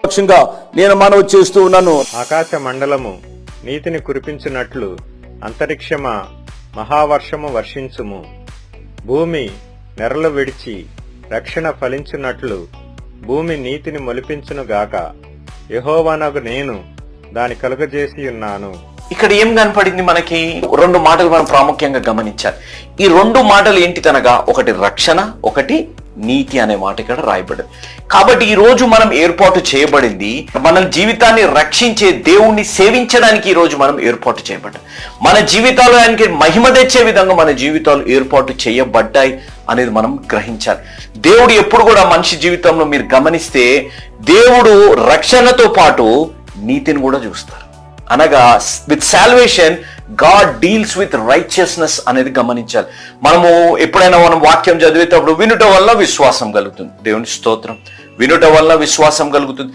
పక్షంగా నేను మనవి చేస్తూ ఉన్నాను. ఆకాశ మండలము నీతిని కురిపించున్నట్లు అంతరిక్షమా మహావర్షము వర్షించుము. భూమి నెరలు విడిచి రక్షణ ఫలించున్నట్లు భూమి నీతిని మొలిపించునుగాక. యెహోవానగు నేను దాని కలుగజేసి ఉన్నాను. ఇక్కడ ఏం కనపడింది మనకి? రెండు మాటలు మనం ప్రాముఖ్యంగా గమనించాలి. ఈ రెండు మాటలు ఏంటిదనగా, ఒకటి రక్షణ, ఒకటి నీతి అనే మాట ఇక్కడ రాయబడింది. కాబట్టి ఈ రోజు మనం ఏర్పాటు చేయబడింది మన జీవితాన్ని రక్షించే దేవుణ్ణి సేవించడానికి. ఈ రోజు మనం ఏర్పాటు చేయబడ్డాం. మన జీవితాలు ఆయనకి మహిమ తెచ్చే విధంగా మన జీవితాలు ఏర్పాటు చేయబడ్డాయి అనేది మనం గ్రహించాలి. దేవుడు ఎప్పుడు కూడా మనిషి జీవితంలో మీరు గమనిస్తే దేవుడు రక్షణతో పాటు నీతిని కూడా చూస్తారు. అనగా with salvation God deals with righteousness అనేది గమనించాలి. మనము ఎప్పుడైనా మనం వాక్యం చదివేటప్పుడు వినుట వల్ల విశ్వాసం కలుగుతుంది. దేవుని స్తోత్రం. వినుట వల్ల విశ్వాసం కలుగుతుంది.